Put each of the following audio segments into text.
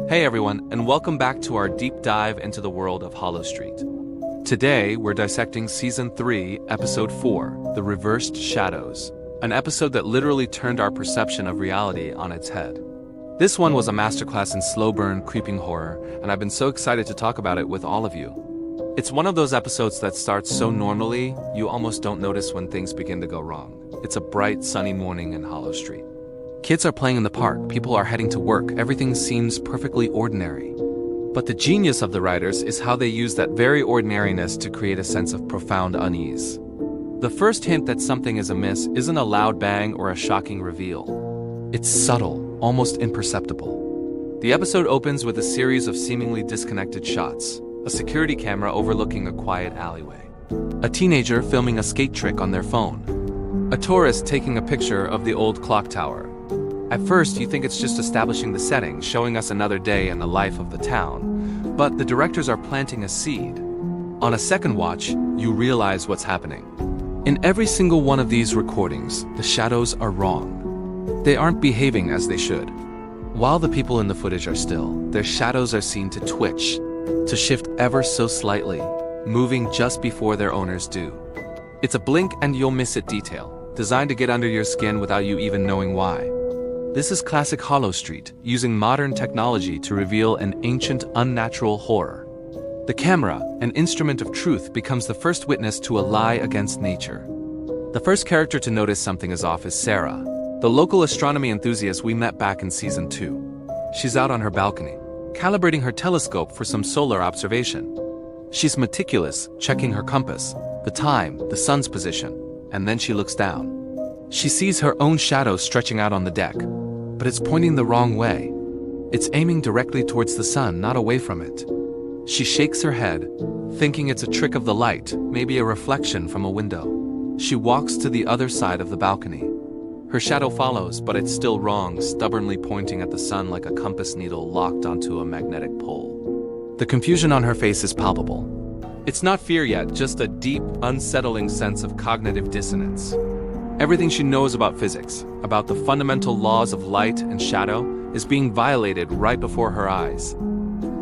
Hey everyone, and welcome back to our deep dive into the world of Hollow Street. Today, we're dissecting Season 3, Episode 4, The Reversed Shadows, an episode that literally turned our perception of reality on its head. This one was a masterclass in slow-burn, creeping horror, and I've been so excited to talk about it with all of you. It's one of those episodes that starts so normally, you almost don't notice when things begin to go wrong. It's a bright, sunny morning in Hollow Street. Kids are playing in the park, people are heading to work, everything seems perfectly ordinary. But the genius of the writers is how they use that very ordinariness to create a sense of profound unease. The first hint that something is amiss isn't a loud bang or a shocking reveal. It's subtle, almost imperceptible. The episode opens with a series of seemingly disconnected shots, a security camera overlooking a quiet alleyway, a teenager filming a skate trick on their phone, a tourist taking a picture of the old clock tower. At first, you think it's just establishing the setting, showing us another day in the life of the town. But the directors are planting a seed. On a second watch, you realize what's happening. In every single one of these recordings, the shadows are wrong. They aren't behaving as they should. While the people in the footage are still, their shadows are seen to twitch, to shift ever so slightly, moving just before their owners do. It's a blink and you'll miss it detail, designed to get under your skin without you even knowing why. This is classic Hollow Street, using modern technology to reveal an ancient, unnatural horror. The camera, an instrument of truth, becomes the first witness to a lie against nature. The first character to notice something is off is Sarah, the local astronomy enthusiast we met back in Season 2. She's out on her balcony, calibrating her telescope for some solar observation. She's meticulous, checking her compass, the time, the sun's position, and then she looks down. She sees her own shadow stretching out on the deck, but it's pointing the wrong way. It's aiming directly towards the sun, not away from it. She shakes her head, thinking it's a trick of the light, maybe a reflection from a window. She walks to the other side of the balcony. Her shadow follows, but it's still wrong, stubbornly pointing at the sun like a compass needle locked onto a magnetic pole. The confusion on her face is palpable. It's not fear yet, just a deep, unsettling sense of cognitive dissonance. Everything she knows about physics, about the fundamental laws of light and shadow, is being violated right before her eyes.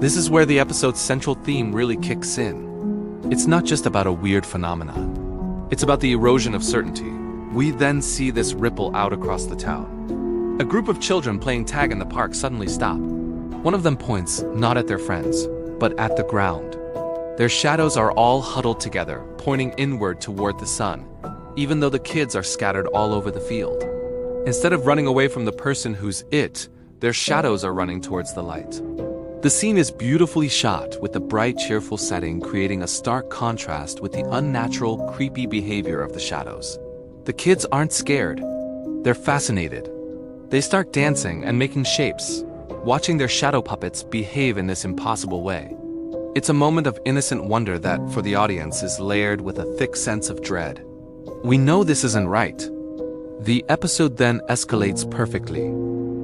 This is where the episode's central theme really kicks in. It's not just about a weird phenomenon. It's about the erosion of certainty. We then see this ripple out across the town. A group of children playing tag in the park suddenly stop. One of them points, not at their friends, but at the ground. Their shadows are all huddled together, pointing inward toward the sun, even though the kids are scattered all over the field. Instead of running away from the person who's it, their shadows are running towards the light. The scene is beautifully shot, with the bright, cheerful setting creating a stark contrast with the unnatural, creepy behavior of the shadows. The kids aren't scared. They're fascinated. They start dancing and making shapes, watching their shadow puppets behave in this impossible way. It's a moment of innocent wonder that, for the audience, is layered with a thick sense of dread. We know this isn't right. The episode then escalates perfectly.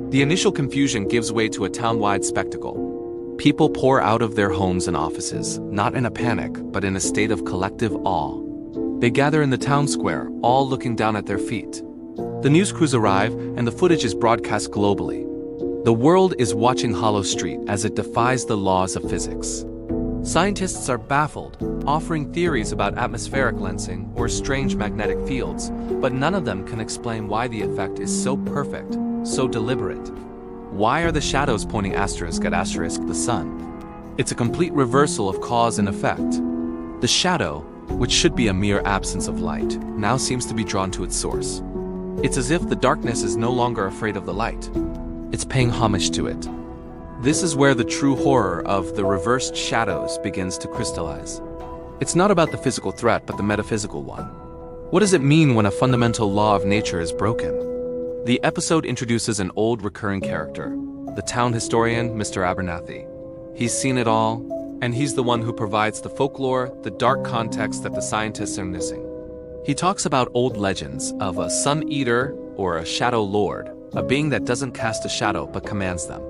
The initial confusion gives way to a town-wide spectacle. People pour out of their homes and offices, not in a panic, but in a state of collective awe. They gather in the town square, all looking down at their feet. The news crews arrive, and the footage is broadcast globally. The world is watching Hollow Street as it defies the laws of physics. Scientists are baffled, offering theories about atmospheric lensing or strange magnetic fields, but none of them can explain why the effect is so perfect, so deliberate. Why are the shadows pointing asterisk at asterisk the sun? It's a complete reversal of cause and effect. The shadow, which should be a mere absence of light, now seems to be drawn to its source. It's as if the darkness is no longer afraid of the light. It's paying homage to it. This is where the true horror of the reversed shadows begins to crystallize. It's not about the physical threat, but the metaphysical one. What does it mean when a fundamental law of nature is broken? The episode introduces an old recurring character, the town historian, Mr. Abernathy. He's seen it all, and he's the one who provides the folklore, the dark context that the scientists are missing. He talks about old legends of a sun-eater or a shadow lord, a being that doesn't cast a shadow but commands them.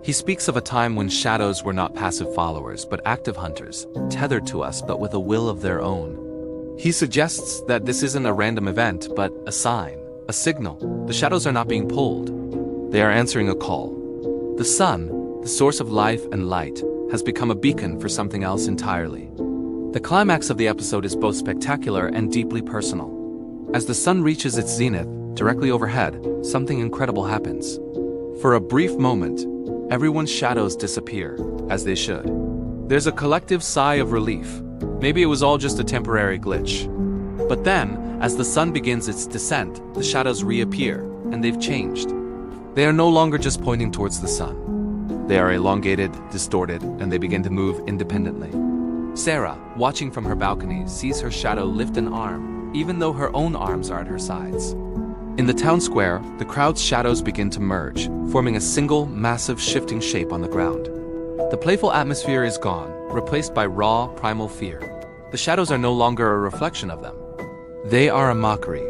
He speaks of a time when shadows were not passive followers, but active hunters, tethered to us but with a will of their own. He suggests that this isn't a random event, but a sign, a signal. The shadows are not being pulled. They are answering a call. The sun, the source of life and light, has become a beacon for something else entirely. The climax of the episode is both spectacular and deeply personal. As the sun reaches its zenith, directly overhead, something incredible happens. For a brief moment, everyone's shadows disappear, as they should. There's a collective sigh of relief. Maybe it was all just a temporary glitch. But then, as the sun begins its descent, the shadows reappear, and they've changed. They are no longer just pointing towards the sun. They are elongated, distorted, and they begin to move independently. Sarah, watching from her balcony, sees her shadow lift an arm, even though her own arms are at her sides. In the town square, the crowd's shadows begin to merge, forming a single, massive, shifting shape on the ground. The playful atmosphere is gone, replaced by raw, primal fear. The shadows are no longer a reflection of them. They are a mockery.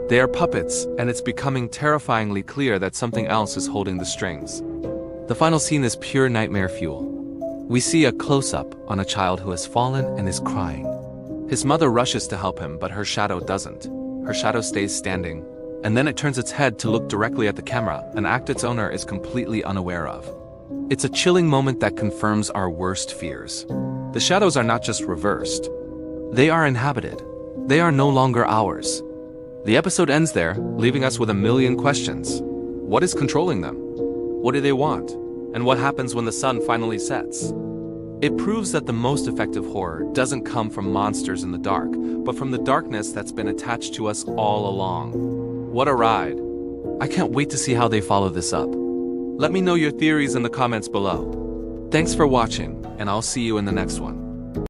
They are puppets, and it's becoming terrifyingly clear that something else is holding the strings. The final scene is pure nightmare fuel. We see a close-up on a child who has fallen and is crying. His mother rushes to help him, but her shadow doesn't. Her shadow stays standing, and then it turns its head to look directly at the camera, an act its owner is completely unaware of. It's a chilling moment that confirms our worst fears. The shadows are not just reversed. They are inhabited. They are no longer ours. The episode ends there, leaving us with a million questions. What is controlling them? What do they want? And what happens when the sun finally sets? It proves that the most effective horror doesn't come from monsters in the dark, but from the darkness that's been attached to us all along. What a ride. I can't wait to see how they follow this up. Let me know your theories in the comments below. Thanks for watching, and I'll see you in the next one.